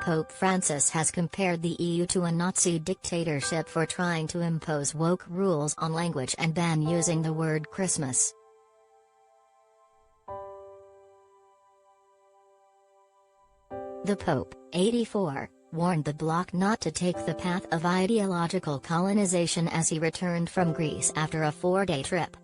Pope Francis has compared the EU to a Nazi dictatorship for trying to impose woke rules on language and ban using the word Christmas. The Pope, 84, warned the bloc not to take the path of ideological colonization as he returned from Greece after a 4-day trip.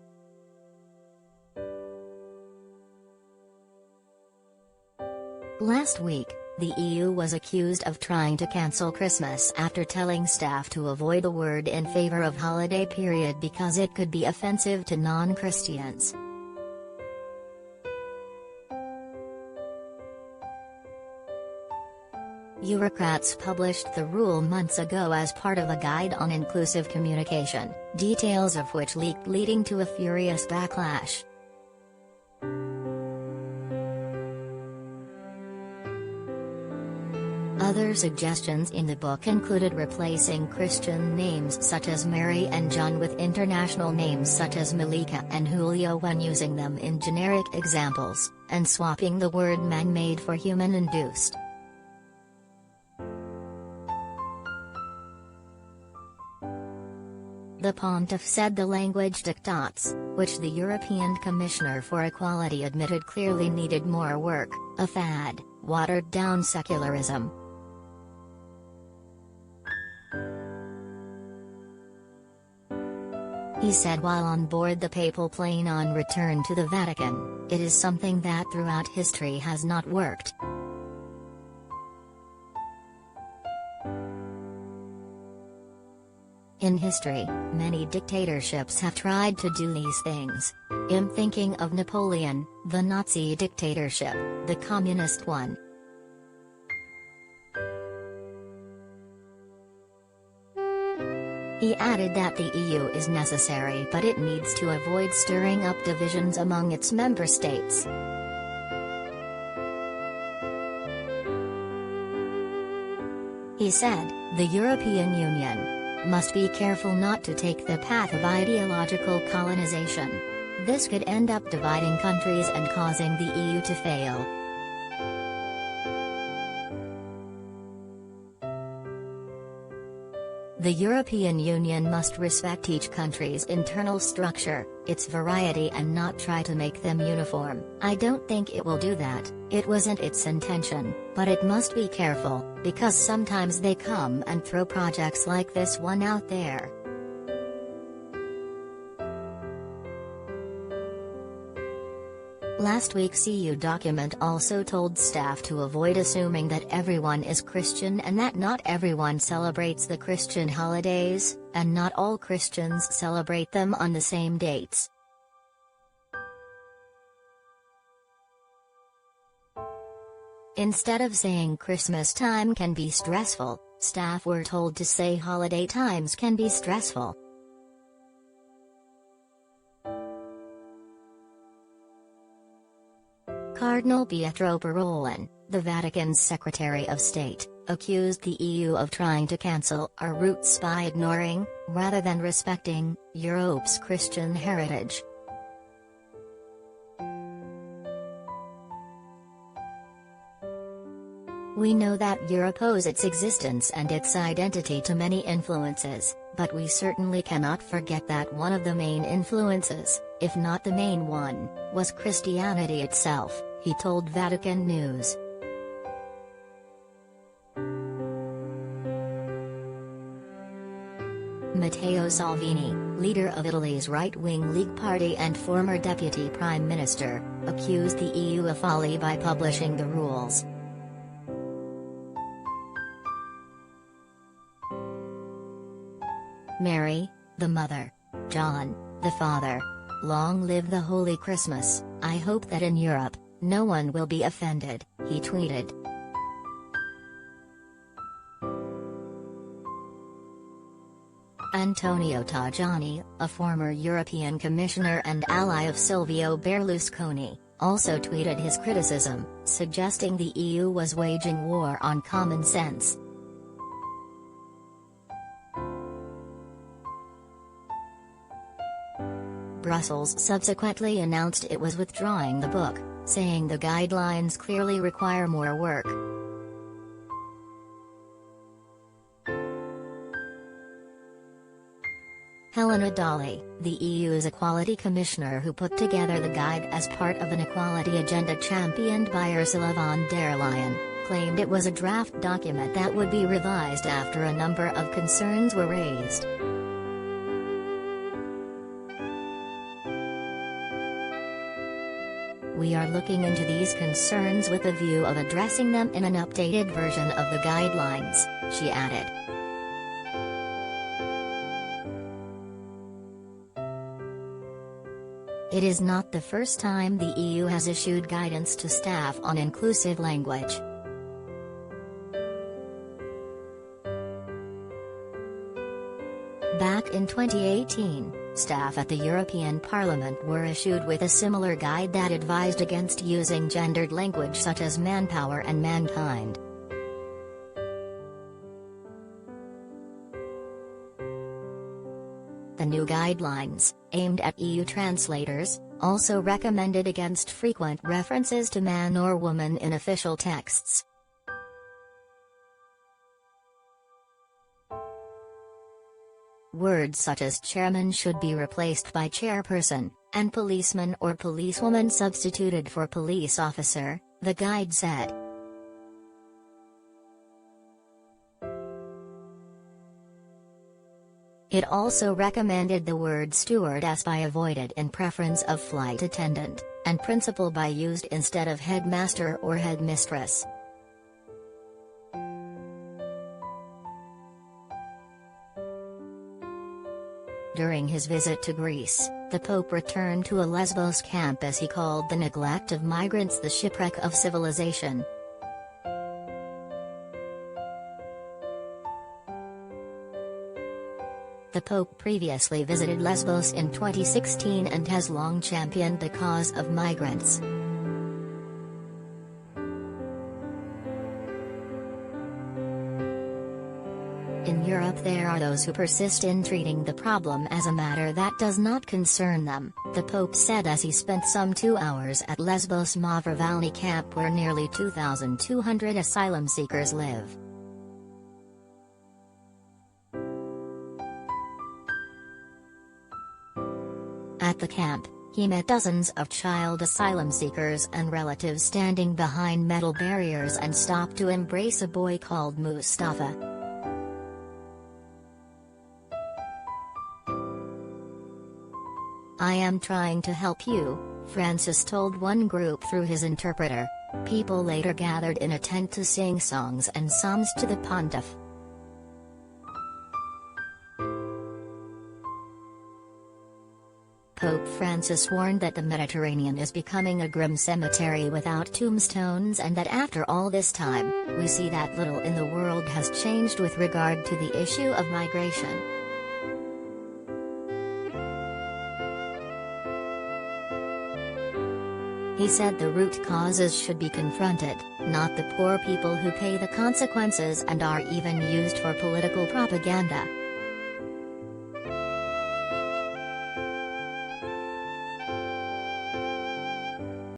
Last week, the EU was accused of trying to cancel Christmas after telling staff to avoid the word in favor of holiday period because it could be offensive to non-Christians. Bureaucrats published the rule months ago as part of a guide on inclusive communication, details of which leaked, leading to a furious backlash. Other suggestions in the book included replacing Christian names such as Mary and John with international names such as Malika and Julio when using them in generic examples, and swapping the word man-made for human-induced. The pontiff said the language diktats, which the European Commissioner for Equality admitted clearly needed more work, a fad, watered-down secularism. He said while on board the papal plane on return to the Vatican, it is something that throughout history has not worked. In history, many dictatorships have tried to do these things. I'm thinking of Napoleon, the Nazi dictatorship, the communist one. He added that the EU is necessary but it needs to avoid stirring up divisions among its member states. He said, the European Union must be careful not to take the path of ideological colonization. This could end up dividing countries and causing the EU to fail. The European Union must respect each country's internal structure, its variety, and not try to make them uniform. I don't think it will do that. It wasn't its intention, but it must be careful, because sometimes they come and throw projects like this one out there. Last week's EU document also told staff to avoid assuming that everyone is Christian and that not everyone celebrates the Christian holidays, and not all Christians celebrate them on the same dates. Instead of saying Christmas time can be stressful, staff were told to say holiday times can be stressful. Cardinal Pietro Parolin, the Vatican's Secretary of State, accused the EU of trying to cancel our roots by ignoring, rather than respecting, Europe's Christian heritage. We know that Europe owes its existence and its identity to many influences, but we certainly cannot forget that one of the main influences, if not the main one, was Christianity itself, he told Vatican News. Matteo Salvini, leader of Italy's right-wing League Party and former deputy prime minister, accused the EU of folly by publishing the rules. Mary, the mother. John, the father. Long live the Holy Christmas. I hope that in Europe, no one will be offended, he tweeted. Antonio Tajani, a former European commissioner and ally of Silvio Berlusconi, also tweeted his criticism, suggesting the EU was waging war on common sense. Brussels subsequently announced it was withdrawing the book, saying the guidelines clearly require more work. Helena Dalli, the EU's Equality Commissioner who put together the guide as part of an equality agenda championed by Ursula von der Leyen, claimed it was a draft document that would be revised after a number of concerns were raised. We are looking into these concerns with a view of addressing them in an updated version of the guidelines, she added. It is not the first time the EU has issued guidance to staff on inclusive language. Back in 2018, staff at the European Parliament were issued with a similar guide that advised against using gendered language such as manpower and mankind. The new guidelines, aimed at EU translators, also recommended against frequent references to man or woman in official texts. Words such as chairman should be replaced by chairperson, and policeman or policewoman substituted for police officer, the guide said. It also recommended the word stewardess be avoided in preference of flight attendant, and principal be used instead of headmaster or headmistress. During his visit to Greece, the Pope returned to a Lesbos camp as he called the neglect of migrants the shipwreck of civilization. The Pope previously visited Lesbos in 2016 and has long championed the cause of migrants. In Europe there are those who persist in treating the problem as a matter that does not concern them, the Pope said as he spent some 2 hours at Lesbos Mavrovalni camp where nearly 2,200 asylum seekers live. At the camp, he met dozens of child asylum seekers and relatives standing behind metal barriers and stopped to embrace a boy called Mustafa. "I am trying to help you," Francis told one group through his interpreter. People later gathered in a tent to sing songs and psalms to the pontiff. Pope Francis warned that the Mediterranean is becoming a grim cemetery without tombstones and that after all this time, we see that little in the world has changed with regard to the issue of migration. He said the root causes should be confronted, not the poor people who pay the consequences and are even used for political propaganda.